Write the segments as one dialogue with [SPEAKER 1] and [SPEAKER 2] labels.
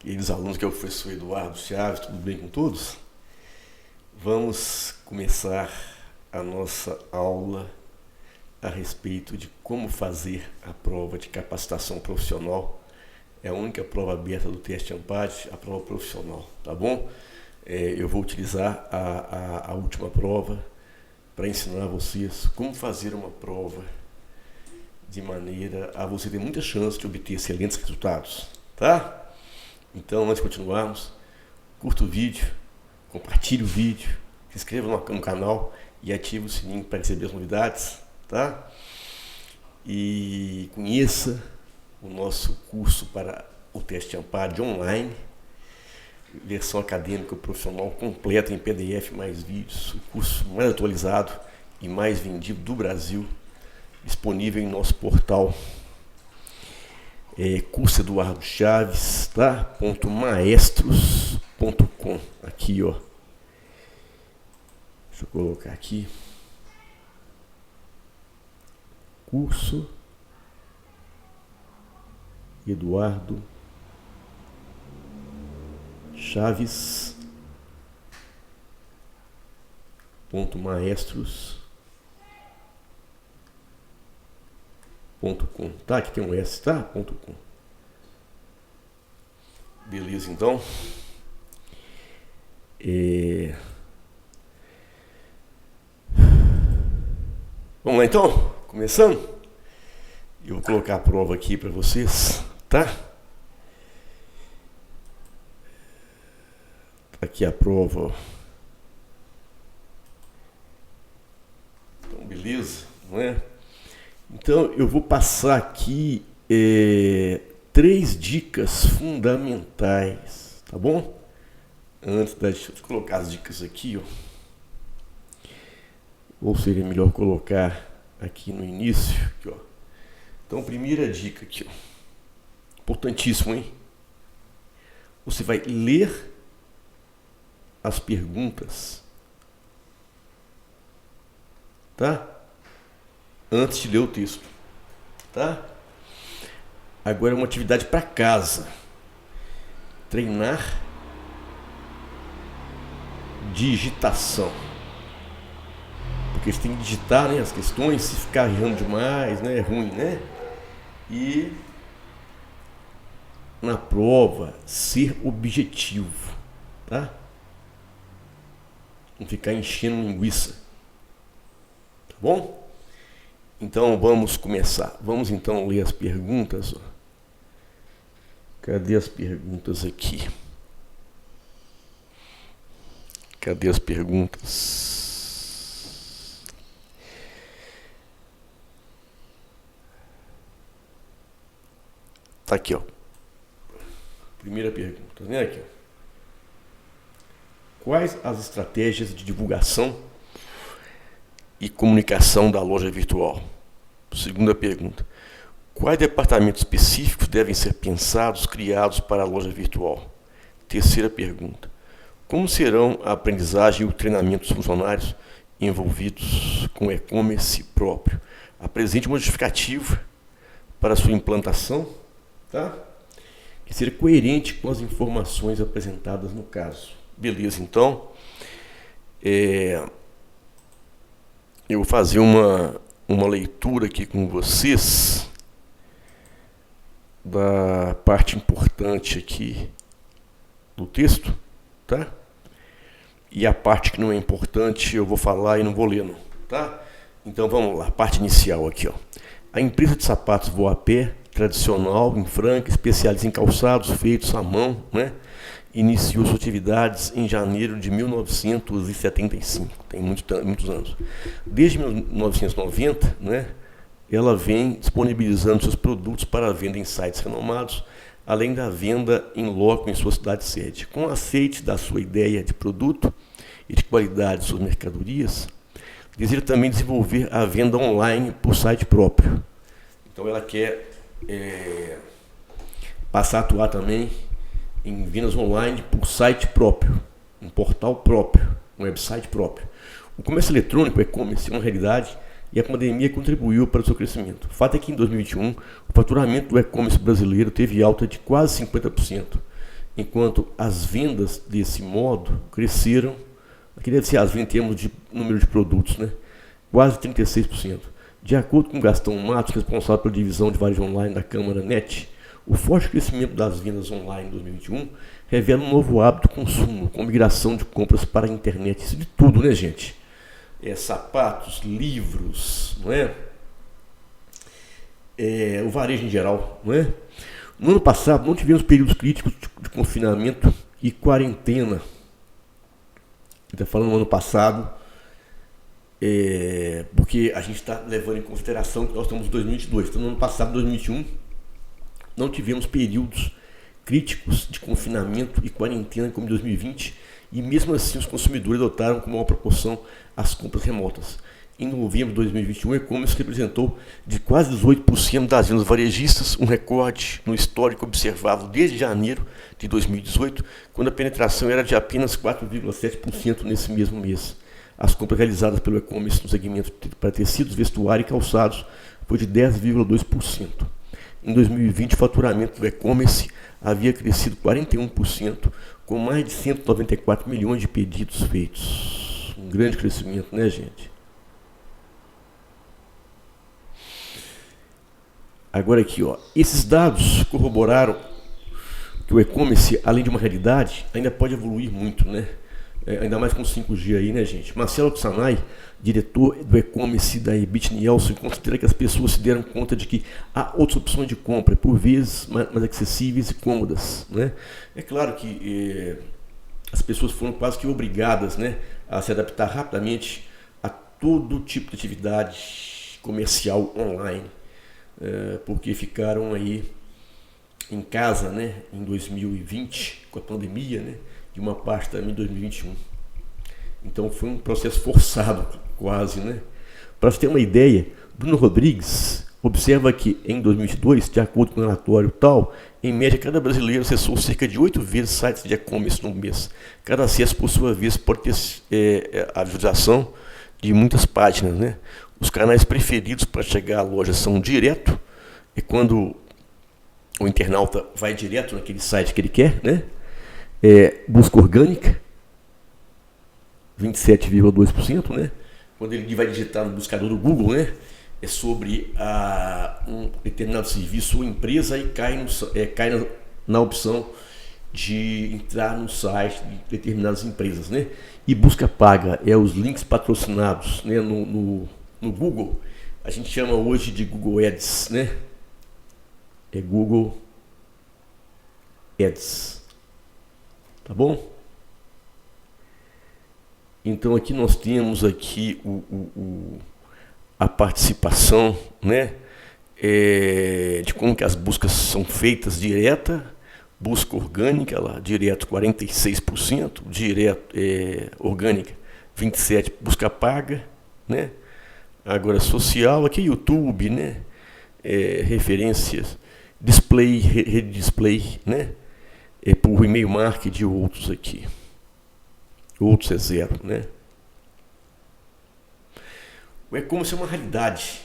[SPEAKER 1] Queridos alunos, que é o professor Eduardo Chaves, tudo bem com todos? Vamos começar a nossa aula a respeito de como fazer a prova de capacitação profissional. É a única prova aberta do teste ANPAD, a prova profissional, tá bom? Eu vou utilizar a última prova para ensinar a vocês como fazer uma prova de maneira a você ter muita chance de obter excelentes resultados, tá? Então, antes de continuarmos, curta o vídeo, compartilhe o vídeo, se inscreva no canal e ative o sininho para receber as novidades, tá? E conheça o nosso curso para o teste ANPAD online, versão acadêmica profissional completa em PDF mais vídeos, o curso mais atualizado e mais vendido do Brasil, disponível em nosso portal curso Eduardo Chaves, tá? .maestros.com, aqui, ó. Deixa eu colocar aqui. Curso Eduardo Chaves .maestros.com, tá? Aqui tem um S, tá? .com. Beleza, então. Vamos lá, então? Começando? Eu vou colocar a prova aqui para vocês, tá? Aqui a prova, ó. Então, beleza, não é? Então, eu vou passar aqui 3 dicas fundamentais, tá bom? Antes de colocar as dicas aqui, ó. Ou seria melhor colocar aqui no início, aqui, ó. Então, primeira dica aqui, ó. Importantíssimo, hein? Você vai ler as perguntas, tá? Antes de ler o texto, tá? Agora é uma atividade para casa. Treinar digitação. Porque você tem que digitar, né, as questões, se ficar errando demais, né, é ruim, né? E na prova, ser objetivo, tá? Não ficar enchendo linguiça, tá bom? Então vamos começar. Vamos então ler as perguntas. Cadê as perguntas aqui? Cadê as perguntas? Tá aqui, ó. Primeira pergunta, né? Aqui, ó. Quais as estratégias de divulgação e comunicação da loja virtual? Segunda pergunta. Quais departamentos específicos devem ser pensados, criados para a loja virtual? Terceira pergunta. Como serão a aprendizagem e o treinamento dos funcionários envolvidos com e-commerce próprio? Apresente uma justificativa para a sua implantação, tá? Que seja coerente com as informações apresentadas no caso. Beleza, então. Eu vou fazer uma leitura aqui com vocês da parte importante aqui do texto, tá? E a parte que não é importante eu vou falar e não vou ler, não, tá? Então vamos lá, parte inicial aqui, ó. A empresa de sapatos Voa a Pé, tradicional, em Franca, especialista em calçados feitos à mão, né? Iniciou suas atividades em janeiro de 1975, tem muitos anos. Desde 1990, né, ela vem disponibilizando seus produtos para venda em sites renomados, além da venda em loco em sua cidade sede. Com o aceite da sua ideia de produto e de qualidade de suas mercadorias, deseja também desenvolver a venda online por site próprio. Então ela quer passar a atuar também em vendas online por site próprio, um portal próprio, um website próprio. O comércio eletrônico, o e-commerce, é uma realidade e a pandemia contribuiu para o seu crescimento. O fato é que em 2021, o faturamento do e-commerce brasileiro teve alta de quase 50%. enquanto as vendas desse modo cresceram, aqui deve ser as vendas em termos de número de produtos, né? Quase 36%. De acordo com Gastão Matos, responsável pela divisão de varejo online da Câmara NET, o forte crescimento das vendas online em 2021 revela um novo hábito de consumo, com migração de compras para a internet. Isso de tudo, né, gente? Sapatos, livros, não é? O varejo em geral, não é? No ano passado, não tivemos períodos críticos de confinamento e quarentena. Está falando no ano passado, porque a gente está levando em consideração que nós estamos em 2022. Então, no ano passado, 2021, não tivemos períodos críticos de confinamento e quarentena como em 2020, e mesmo assim os consumidores adotaram com maior proporção as compras remotas. Em novembro de 2021, o e-commerce representou de quase 18% das vendas varejistas, um recorde no histórico observado desde janeiro de 2018, quando a penetração era de apenas 4,7% nesse mesmo mês. As compras realizadas pelo e-commerce no segmento para tecidos, vestuário e calçados foi de 10,2%. Em 2020, o faturamento do e-commerce havia crescido 41%, com mais de 194 milhões de pedidos feitos. Um grande crescimento, né, gente? Agora aqui, ó, esses dados corroboraram que o e-commerce, além de uma realidade, ainda pode evoluir muito, né? Ainda mais com 5G aí, né, gente? Marcelo Psanay, diretor do e-commerce da Ebit Nielsen, considera que as pessoas se deram conta de que há outras opções de compra, por vezes mais acessíveis e cômodas, né? É claro que as pessoas foram quase que obrigadas, né, a se adaptar rapidamente a todo tipo de atividade comercial online, porque ficaram aí em casa, né, em 2020, com a pandemia, né, e uma parte também em 2021. Então foi um processo forçado, quase, né? Para você ter uma ideia, Bruno Rodrigues observa que em 2022, de acordo com o relatório tal, em média cada brasileiro acessou cerca de 8 vezes sites de e-commerce no mês. Cada acesso, por sua vez, pode ter a visualização de muitas páginas, né? Os canais preferidos para chegar à loja são direto, é quando o internauta vai direto naquele site que ele quer, né? Busca orgânica, 27,2%, né? Quando ele vai digitar no buscador do Google, né? É sobre um determinado serviço ou empresa e cai na opção de entrar no site de determinadas empresas, né? E busca paga, os links patrocinados, né? No Google, a gente chama hoje de Google Ads, né? Google Ads. Tá bom? Então aqui nós temos aqui a participação, né, de como que as buscas são feitas direta, busca orgânica lá, direto 46%, direto orgânica 27%, busca paga, né? Agora social, aqui YouTube, né? Referências, display, rede display, né? Por e-mail marketing de outros aqui. Outros é zero, né? O e-commerce é uma realidade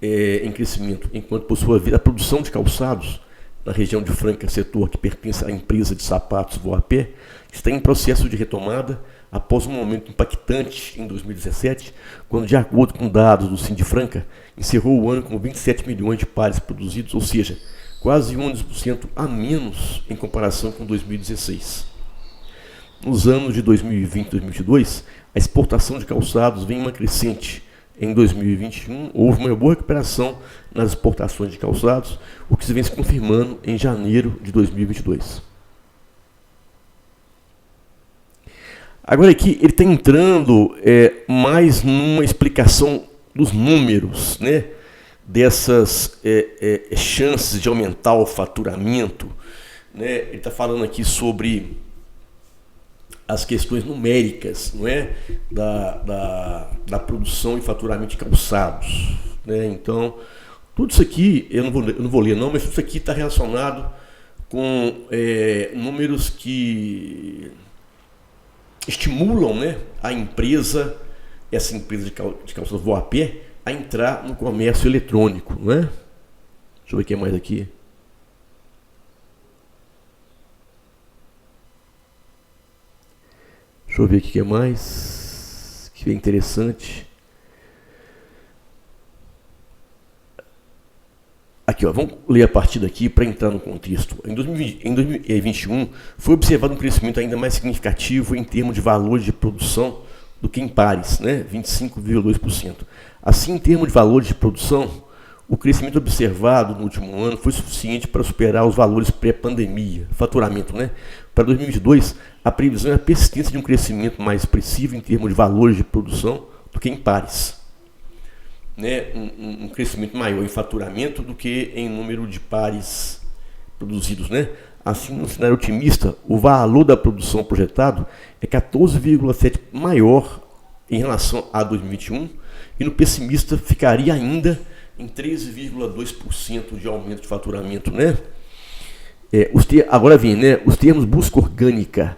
[SPEAKER 1] em crescimento, enquanto por sua vez a produção de calçados na região de Franca, setor que pertence à empresa de sapatos Voapé, está em processo de retomada após um momento impactante em 2017, quando, de acordo com dados do Sindifranca, encerrou o ano com 27 milhões de pares produzidos, ou seja, quase 11% a menos em comparação com 2016. Nos anos de 2020 e 2022, a exportação de calçados vem em uma crescente. Em 2021, houve uma boa recuperação nas exportações de calçados, o que se vem se confirmando em janeiro de 2022. Agora aqui, ele está entrando mais numa explicação dos números, né? Dessas chances de aumentar o faturamento, né? Ele está falando aqui sobre as questões numéricas, não é? da produção e faturamento de calçados, né? Então, tudo isso aqui, eu não vou ler não, mas tudo isso aqui está relacionado com números que estimulam, né, essa empresa de calçados Voapé, a entrar no comércio eletrônico, não é? Deixa eu ver o que mais aqui. Deixa eu ver o que é mais, que é interessante. Aqui, ó, vamos ler a partir daqui para entrar no contexto. Em 2021, foi observado um crescimento ainda mais significativo em termos de valores de produção do que em pares, né? 25,2%. Assim, em termos de valores de produção, o crescimento observado no último ano foi suficiente para superar os valores pré-pandemia, faturamento, né? Para 2022, a previsão é a persistência de um crescimento mais expressivo em termos de valores de produção do que em pares. Né, um crescimento maior em faturamento do que em número de pares produzidos. Né? Assim, no cenário otimista, o valor da produção projetado é 14,7% maior em relação a 2021 e no pessimista ficaria ainda em 13,2% de aumento de faturamento. Né? Agora vem, né, os termos busca orgânica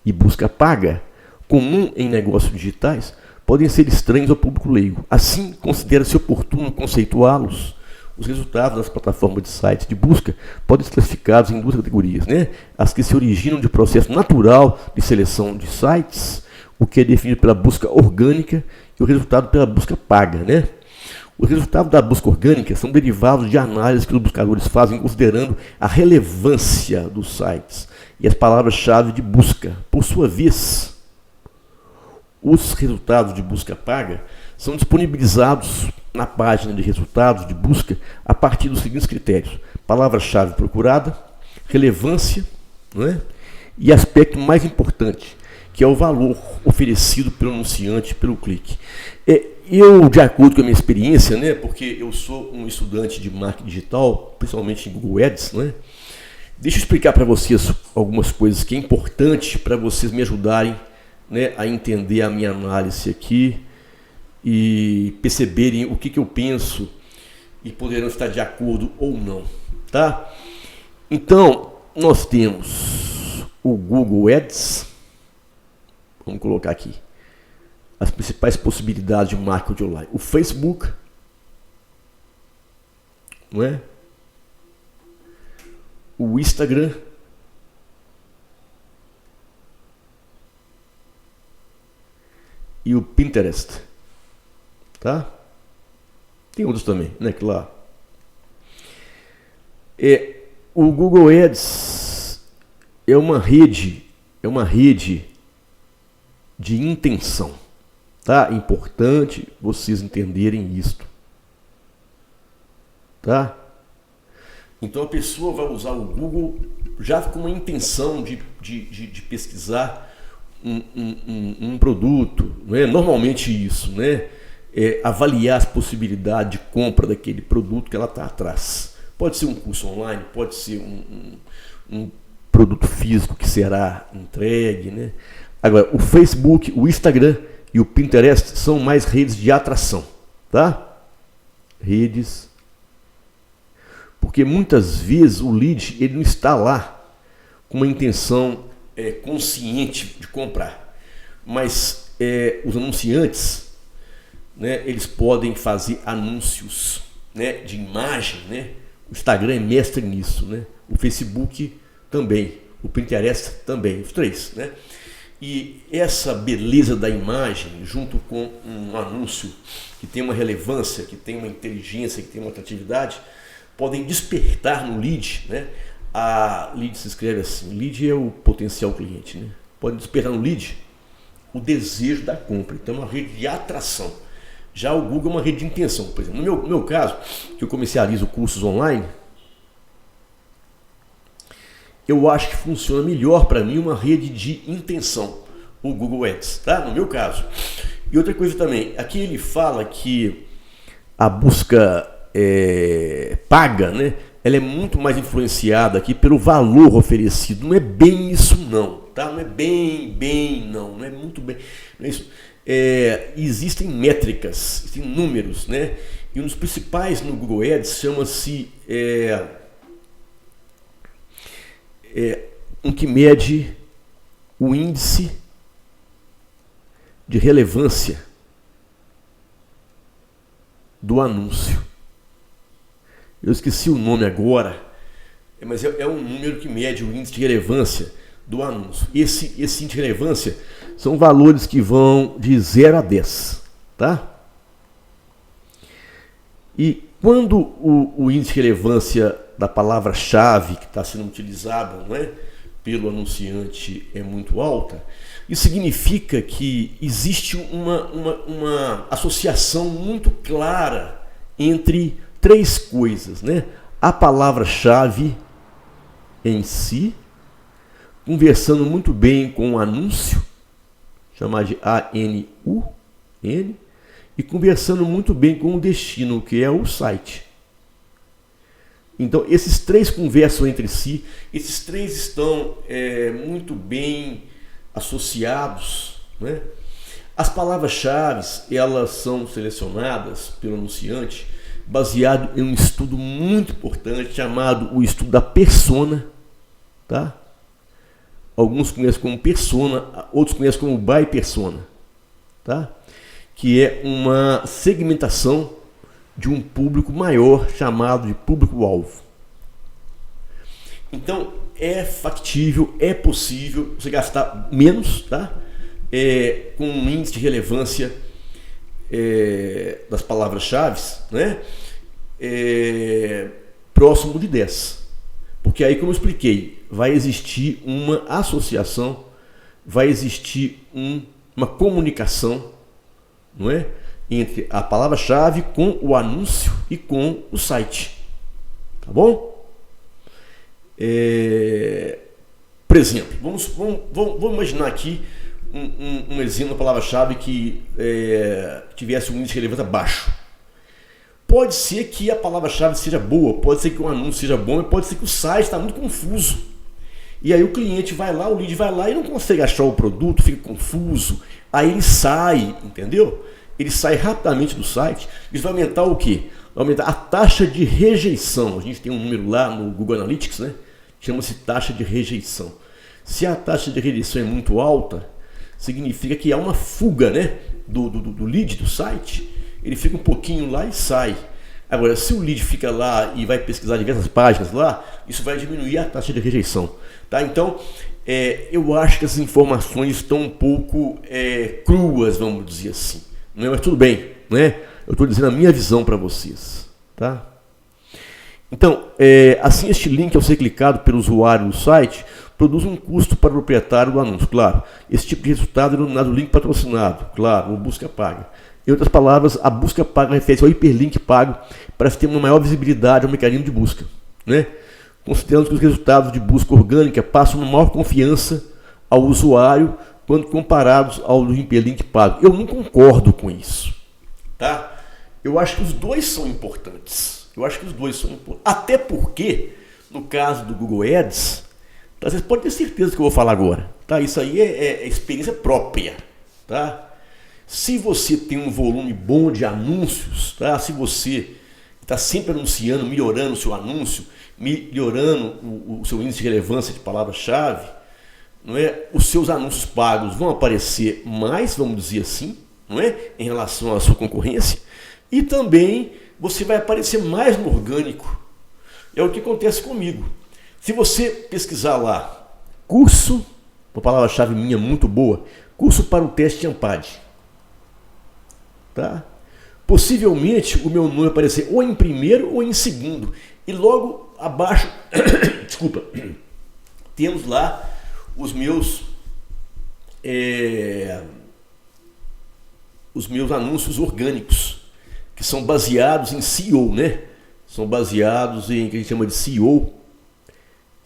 [SPEAKER 1] e busca paga, comum em negócios digitais, podem ser estranhos ao público leigo. Assim, considera-se oportuno conceituá-los. Os resultados das plataformas de sites de busca podem ser classificados em duas categorias, né? As que se originam de processo natural de seleção de sites, o que é definido pela busca orgânica, e o resultado pela busca paga, né? Os resultados da busca orgânica são derivados de análises que os buscadores fazem considerando a relevância dos sites e as palavras-chave de busca. Por sua vez, os resultados de busca paga são disponibilizados na página de resultados de busca a partir dos seguintes critérios: palavra-chave procurada, relevância, não é? E aspecto mais importante, que é o valor oferecido pelo anunciante pelo clique. Eu, de acordo com a minha experiência, né, porque eu sou um estudante de marketing digital, principalmente em Google Ads, né, deixa eu explicar para vocês algumas coisas que é importante para vocês me ajudarem, né, a entender a minha análise aqui e perceberem o que eu penso e poderão estar de acordo ou não, tá? Então, nós temos o Google Ads, vamos colocar aqui as principais possibilidades de marketing online. O Facebook, não é? O Instagram, e o Pinterest, tá? Tem outros também, né? Claro. O Google Ads é uma rede de intenção, tá? É importante vocês entenderem isto, tá? Então a pessoa vai usar o Google já com uma intenção de pesquisar um produto, né? Normalmente isso, né? Avaliar as possibilidades de compra daquele produto que ela está atrás. Pode ser um curso online, pode ser um produto físico que será entregue, né? Agora, o Facebook, o Instagram e o Pinterest são mais redes de atração, tá? Redes, porque muitas vezes o lead ele não está lá com uma intenção consciente de comprar, mas os anunciantes, né, eles podem fazer anúncios, né, de imagem, né? O Instagram é mestre nisso, né? O Facebook também, o Pinterest também, os três, né? E essa beleza da imagem, junto com um anúncio que tem uma relevância, que tem uma inteligência, que tem uma atratividade, podem despertar no lead, né? A lead se escreve assim, lead é o potencial cliente, né? Pode despertar no lead o desejo da compra. Então é uma rede de atração. Já o Google é uma rede de intenção. Por exemplo, no meu caso, que eu comercializo cursos online, eu acho que funciona melhor para mim uma rede de intenção, o Google Ads, tá? No meu caso. E outra coisa também, aqui ele fala que a busca paga, né? Ela é muito mais influenciada aqui pelo valor oferecido. Não é bem isso não, tá? Não é bem não, não é muito bem, não é isso. Existem métricas, existem números, né? E um dos principais no Google Ads chama-se um que mede o índice de relevância do anúncio. Eu esqueci o nome agora, mas é um número que mede o índice de relevância do anúncio. Esse índice de relevância são valores que vão de 0 a 10, tá? E quando o índice de relevância da palavra-chave que está sendo utilizada, não é, pelo anunciante é muito alta, isso significa que existe uma associação muito clara entre três coisas, né? A palavra-chave em si, conversando muito bem com o anúncio, chamado de ANU, e conversando muito bem com o destino, que é o site. Então, esses três conversam entre si, esses três estão muito bem associados, né? As palavras-chave, elas são selecionadas pelo anunciante baseado em um estudo muito importante chamado o estudo da persona, tá? Alguns conhecem como persona, outros conhecem como by persona, tá? Que é uma segmentação de um público maior chamado de público-alvo. Então, é factível, é possível você gastar menos, tá? Com um índice de relevância das palavras-chave, né? Próximo de 10. Porque aí, como eu expliquei, vai existir uma associação, vai existir uma comunicação, não é? Entre a palavra-chave com o anúncio e com o site. Tá bom? Por exemplo, vamos imaginar aqui um exemplo da palavra-chave que tivesse um índice de relevância baixo. Pode ser que a palavra-chave seja boa, pode ser que o anúncio seja bom, pode ser que o site está muito confuso. E aí o cliente vai lá, o lead vai lá e não consegue achar o produto, fica confuso. Aí ele sai, entendeu? Ele sai rapidamente do site. Isso vai aumentar o quê? Vai aumentar a taxa de rejeição. A gente tem um número lá no Google Analytics, né? Chama-se taxa de rejeição. Se a taxa de rejeição é muito alta, significa que há uma fuga, né, do lead do site. Ele fica um pouquinho lá e sai. Agora, se o lead fica lá e vai pesquisar diversas páginas lá, isso vai diminuir a taxa de rejeição. Tá? Então, eu acho que essas informações estão um pouco cruas, vamos dizer assim. Não é? Mas tudo bem, né? Eu estou dizendo a minha visão para vocês. Tá? Então, assim este link, ao ser clicado pelo usuário no site, produz um custo para o proprietário do anúncio. Claro, esse tipo de resultado é denominado link patrocinado. Claro, ou busca paga. Em outras palavras, a busca paga refere-se ao hiperlink pago para ter uma maior visibilidade ao mecanismo de busca, né? Considerando que os resultados de busca orgânica passam uma maior confiança ao usuário quando comparados ao hiperlink pago. Eu não concordo com isso, tá? Eu acho que os dois são importantes. Até porque, no caso do Google Ads, tá? Vocês podem ter certeza do que eu vou falar agora, tá? Isso aí é experiência própria, tá? Se você tem um volume bom de anúncios, tá? Se você está sempre anunciando, melhorando o seu anúncio, melhorando o seu índice de relevância de palavra-chave, não é? Os seus anúncios pagos vão aparecer mais, vamos dizer assim, não é? Em relação à sua concorrência, e também você vai aparecer mais no orgânico. É o que acontece comigo. Se você pesquisar lá, curso, uma palavra-chave minha muito boa, curso para o teste de AMPAD. Tá? Possivelmente o meu nome vai aparecer ou em primeiro ou em segundo. E logo abaixo, desculpa, temos lá os meus anúncios orgânicos, que são baseados em SEO, né? São baseados em o que a gente chama de SEO.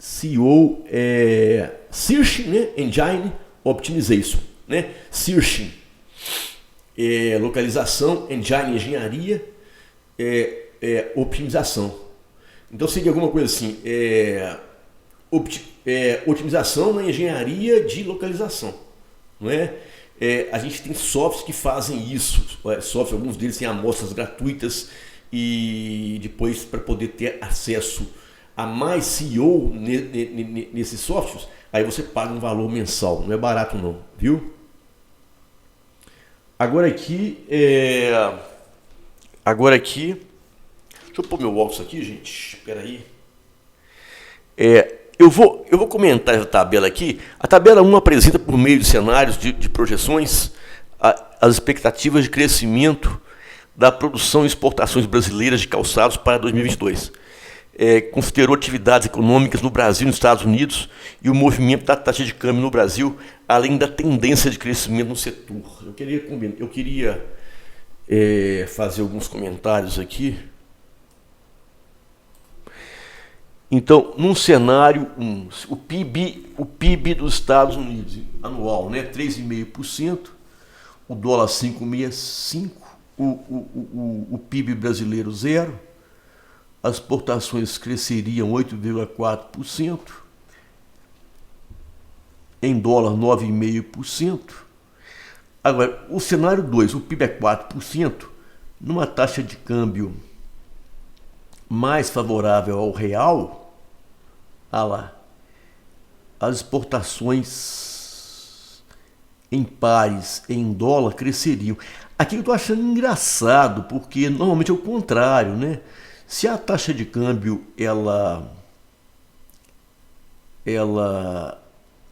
[SPEAKER 1] SEO é Search, né? Engine Optimization, né? Searching. Localização, engine, engenharia, otimização. Então seria alguma coisa assim, otimização na engenharia de localização, não é? A gente tem softwares que fazem isso, alguns deles têm amostras gratuitas e depois para poder ter acesso a mais SEO nesses softwares, aí você paga um valor mensal, não é barato não, viu? Agora aqui, deixa eu pôr meu óculos aqui, gente, espera aí. eu vou comentar essa tabela aqui. A tabela 1 apresenta, por meio de cenários de projeções, as expectativas de crescimento da produção e exportações brasileiras de calçados para 2022. Considerou atividades econômicas no Brasil e nos Estados Unidos e o movimento da taxa de câmbio no Brasil, além da tendência de crescimento no setor. Eu queria fazer alguns comentários aqui. Então, num cenário 1, o PIB dos Estados Unidos anual, né, 3,5%, o dólar 5,65%, o PIB brasileiro 0%, as exportações cresceriam 8,4%, em dólar 9,5%. Agora, o cenário 2, o PIB é 4%, numa taxa de câmbio mais favorável ao real, as exportações em pares em dólar cresceriam. Aqui eu estou achando engraçado, porque normalmente é o contrário, né? Se a taxa de câmbio,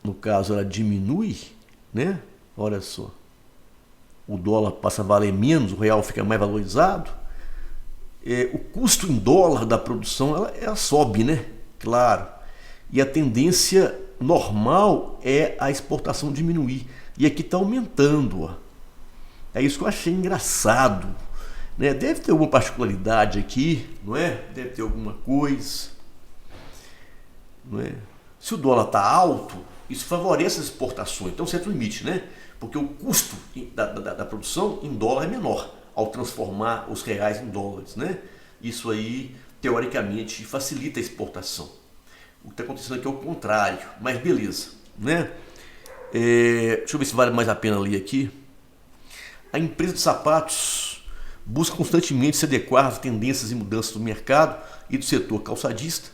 [SPEAKER 1] no caso, ela diminui, né? Olha só, o dólar passa a valer menos, o real fica mais valorizado, o custo em dólar da produção, ela sobe, né? Claro. E a tendência normal é a exportação diminuir. E aqui está aumentando. Ó. É isso que eu achei engraçado. Né? Deve ter alguma particularidade aqui, não é? Deve ter alguma coisa. Não é? Se o dólar está alto, isso favorece as exportações. Então, certo limite, né? Porque o custo da produção em dólar é menor ao transformar os reais em dólares, né? Isso aí, teoricamente, facilita a exportação. O que está acontecendo aqui é o contrário, mas beleza, né? Deixa eu ver se vale mais a pena ler aqui. A empresa de sapatos busca constantemente se adequar às tendências e mudanças do mercado e do setor calçadista,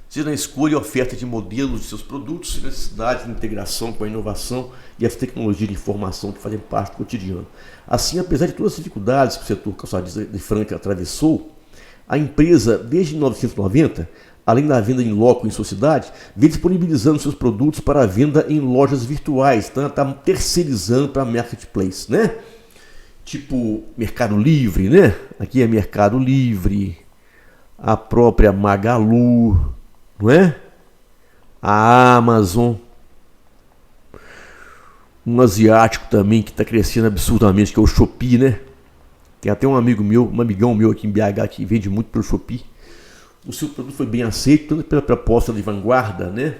[SPEAKER 1] seja na escolha e oferta de modelos de seus produtos e necessidades de integração com a inovação e as tecnologias de informação que fazem parte do cotidiano. Assim, apesar de todas as dificuldades que o setor calçadista de Franca atravessou, a empresa, desde 1990, além da venda em loco em sua cidade, vem disponibilizando seus produtos para a venda em lojas virtuais, então ela está terceirizando para marketplace, né? Tipo Mercado Livre, né? Aqui é Mercado Livre, a própria Magalu, não é? A Amazon, um asiático também que está crescendo absurdamente, que é o Shopee, né? Tem até um amigão meu aqui em BH que vende muito pelo Shopee. O seu produto foi bem aceito, tanto pela proposta de vanguarda, né?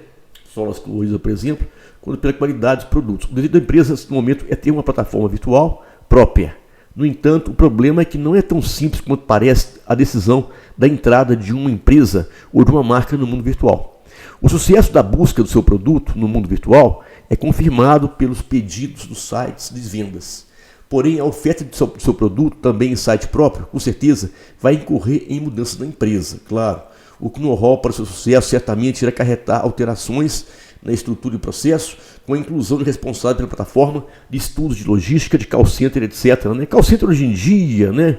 [SPEAKER 1] Solas coloridas, por exemplo, quanto pela qualidade dos produtos. O desejo da empresa, nesse momento, é ter uma plataforma virtual própria. No entanto, o problema é que não é tão simples quanto parece a decisão da entrada de uma empresa ou de uma marca no mundo virtual. O sucesso da busca do seu produto no mundo virtual é confirmado pelos pedidos dos sites de vendas. Porém, a oferta do seu produto, também em site próprio, com certeza, vai incorrer em mudanças na empresa, claro. O know-how para o seu sucesso certamente irá acarretar alterações na estrutura e processo, com a inclusão de responsável pela plataforma de estudos de logística, de call center, etc. Né? Call center hoje em dia, né?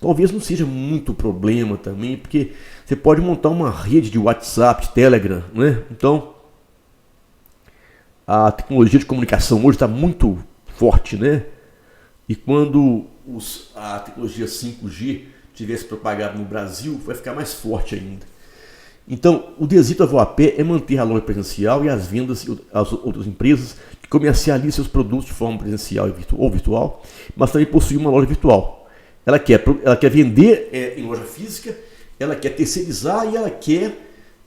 [SPEAKER 1] Talvez não seja muito problema também, porque você pode montar uma rede de WhatsApp, de Telegram, né? Então, a tecnologia de comunicação hoje está muito forte, né? E quando a tecnologia 5G tivesse propagado no Brasil, vai ficar mais forte ainda. Então, o desejo da Voapé é manter a loja presencial e as vendas às outras empresas que comercializam seus produtos de forma presencial ou virtual, mas também possuir uma loja virtual. Ela quer vender em loja física, ela quer terceirizar e ela quer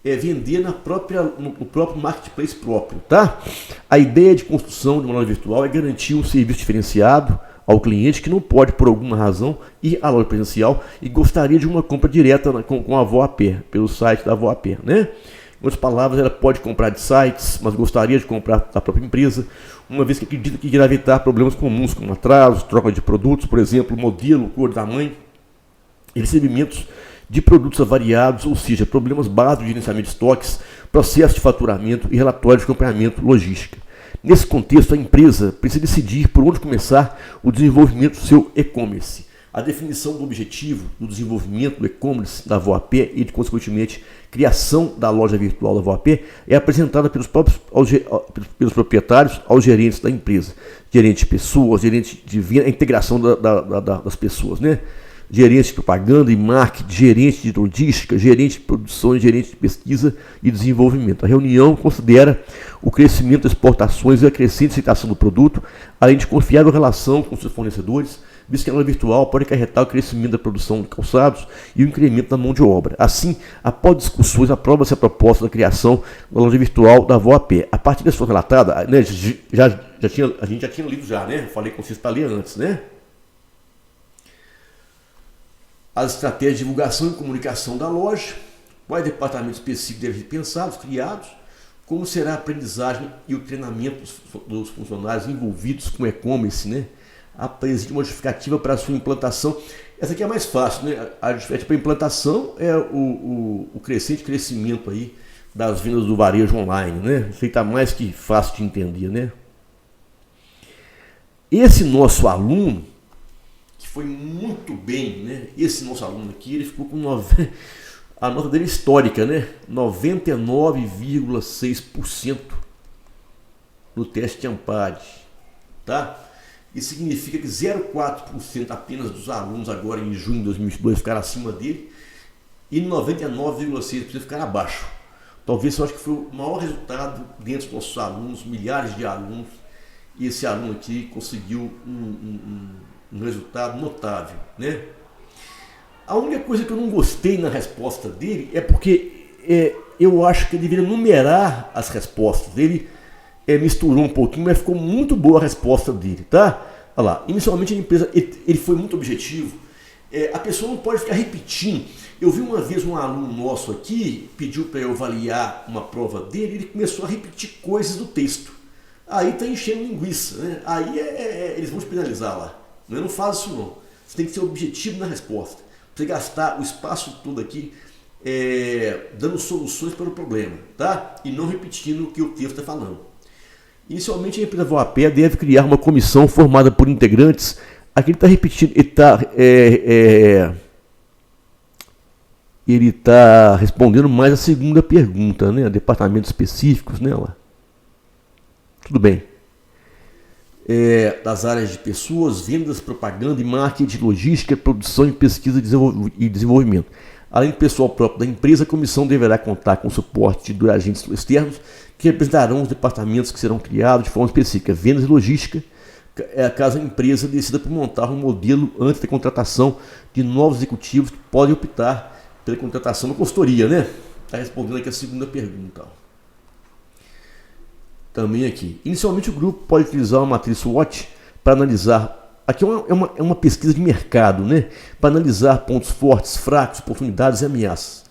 [SPEAKER 1] vender no próprio marketplace próprio. Tá? A ideia de construção de uma loja virtual é garantir um serviço diferenciado ao cliente que não pode, por alguma razão, ir à loja presencial e gostaria de uma compra direta com a Voapé, pelo site da Voapé, né? Em outras palavras, ela pode comprar de sites, mas gostaria de comprar da própria empresa, uma vez que acredita que irá evitar problemas comuns, como atrasos, troca de produtos, por exemplo, modelo, cor, tamanho, e recebimentos de produtos avariados, ou seja, problemas básicos de gerenciamento de estoques, processo de faturamento e relatório de acompanhamento logística. Nesse contexto, a empresa precisa decidir por onde começar o desenvolvimento do seu e-commerce. A definição do objetivo do desenvolvimento do e-commerce da VoaP e, consequentemente, criação da loja virtual da VoaP é apresentada pelos proprietários aos gerentes da empresa. Gerente de pessoas, gerente de venda, a integração das pessoas, né? Gerente de propaganda e marketing, gerente de logística, gerente de produção e gerente de pesquisa e desenvolvimento. A reunião considera o crescimento das exportações e a crescente aceitação do produto, além de confiável relação com seus fornecedores, visto que a loja virtual pode acarretar o crescimento da produção de calçados e o incremento da mão de obra. Assim, após discussões, aprova-se a proposta da criação da loja virtual da VoaP. A partir da sua relatada, né, a gente já tinha lido já, né? Falei com vocês para ler antes, né? As estratégias de divulgação e comunicação da loja, quais departamentos específicos devem ser pensados, criados, como será a aprendizagem e o treinamento dos funcionários envolvidos com e-commerce, né? A presente uma justificativa para a sua implantação. Essa aqui é mais fácil, né? A justificativa para a implantação é o crescente crescimento aí das vendas do varejo online, né? Isso aí está mais que fácil de entender, né? Esse nosso aluno, que foi muito bem, né? Esse nosso aluno aqui, ele ficou com a nota dele histórica, né? 99,6% no teste de Ampad, tá? Isso significa que 0,4% apenas dos alunos agora em junho de 2022 ficaram acima dele e 99,6% ficaram abaixo. Talvez eu acho que foi o maior resultado dentro dos nossos alunos, milhares de alunos, e esse aluno aqui conseguiu um resultado notável, né? A única coisa que eu não gostei na resposta dele é porque eu acho que ele deveria numerar as respostas. Ele misturou um pouquinho, mas ficou muito boa a resposta dele, tá? Olha lá, inicialmente a empresa, ele foi muito objetivo. A pessoa não pode ficar repetindo. Eu vi uma vez um aluno nosso aqui, pediu para eu avaliar uma prova dele, ele começou a repetir coisas do texto. Aí está enchendo linguiça, né? Aí eles vão te penalizar lá. Eu não faço isso não. Você tem que ser objetivo na resposta. Você gastar o espaço todo aqui dando soluções para o problema, tá? E não repetindo o que o texto está falando. Inicialmente a empresa VoaP deve criar uma comissão formada por integrantes. Aqui ele está repetindo, ele está respondendo mais a segunda pergunta, né? Departamentos específicos, né? Lá. Tudo bem. Das áreas de pessoas, vendas, propaganda e marketing, logística, produção e pesquisa e desenvolvimento. Além do pessoal próprio da empresa, a comissão deverá contar com o suporte de agentes externos que representarão os departamentos que serão criados de forma específica, vendas e logística, caso a empresa decida por montar um modelo antes da contratação de novos executivos que podem optar pela contratação da consultoria, né? Está respondendo aqui a segunda pergunta. Também aqui. Inicialmente o grupo pode utilizar uma matriz SWOT para analisar. Aqui é uma pesquisa de mercado, né? Para analisar pontos fortes, fracos, oportunidades e ameaças,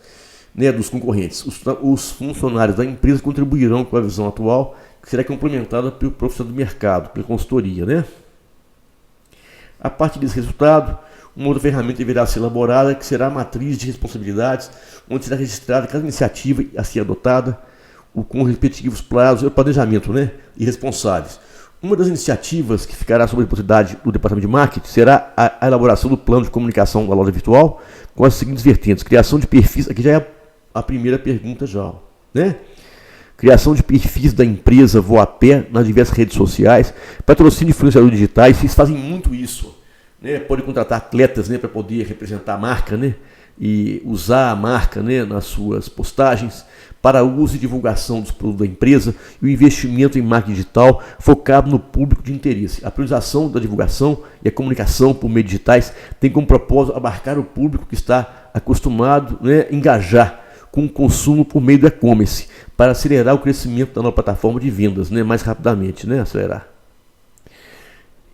[SPEAKER 1] né, dos concorrentes. Os funcionários da empresa contribuirão com a visão atual, que será complementada pelo profissional do mercado, pela consultoria, né? A partir desse resultado, uma outra ferramenta deverá ser elaborada, que será a matriz de responsabilidades, onde será registrada cada iniciativa a ser adotada, com os respectivos prazos e o planejamento, né, e responsáveis. Uma das iniciativas que ficará sob a responsabilidade do departamento de marketing será a elaboração do plano de comunicação da loja virtual com as seguintes vertentes: criação de perfis, aqui já é a primeira pergunta já, né? Criação de perfis da empresa VoaP nas diversas redes sociais, patrocínio de influenciadores digitais, vocês fazem muito isso, né? Pode contratar atletas, né, para poder representar a marca, né, e usar a marca, né, nas suas postagens, para uso e divulgação dos produtos da empresa e o investimento em marketing digital focado no público de interesse. A priorização da divulgação e a comunicação por meios digitais tem como propósito abarcar o público que está acostumado, né, a engajar com o consumo por meio do e-commerce, para acelerar o crescimento da nova plataforma de vendas, né, mais rapidamente, né, acelerar.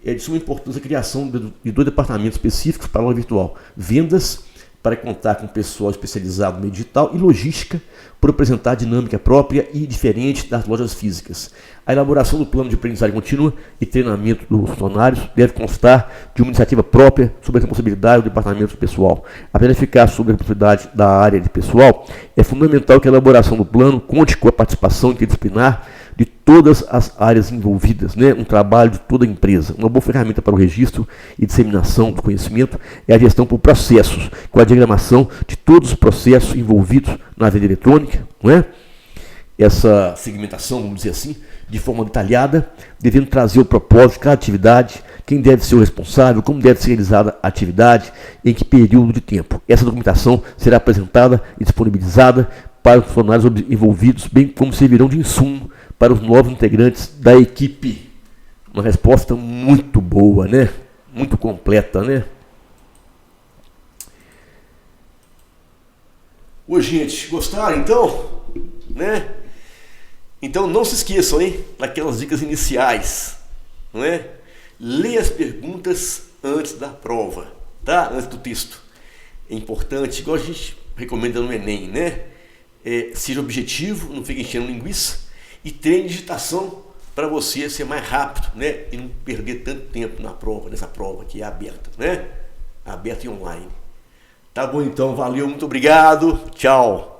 [SPEAKER 1] É de suma importância a criação de 2 departamentos específicos para a loja virtual: vendas, para contar com pessoal especializado no meio digital, e logística, por apresentar dinâmica própria e diferente das lojas físicas. A elaboração do plano de aprendizagem contínua e treinamento dos funcionários deve constar de uma iniciativa própria sobre a responsabilidade do departamento pessoal. Apesar de ficar sob a responsabilidade da área de pessoal, é fundamental que a elaboração do plano conte com a participação interdisciplinar de todas as áreas envolvidas, né? Um trabalho de toda a empresa. Uma boa ferramenta para o registro e disseminação do conhecimento é a gestão por processos, com a diagramação de todos os processos envolvidos na venda eletrônica, não é? Essa segmentação, vamos dizer assim, de forma detalhada, devendo trazer o propósito de cada atividade, quem deve ser o responsável, como deve ser realizada a atividade, em que período de tempo. Essa documentação será apresentada e disponibilizada para os funcionários envolvidos, bem como servirão de insumo para os novos integrantes da equipe. Uma resposta muito boa, né? Muito completa, né? Ô, gente, gostaram então? Né? Então não se esqueçam, hein, daquelas dicas iniciais, não é? Leia as perguntas antes da prova, tá? Antes do texto. É importante, igual a gente recomenda no Enem, né? Seja objetivo, não fique enchendo linguiça e treine digitação para você ser mais rápido, né? E não perder tanto tempo na prova, nessa prova que é aberta, né? Aberta e online. Tá bom então, valeu, muito obrigado, tchau.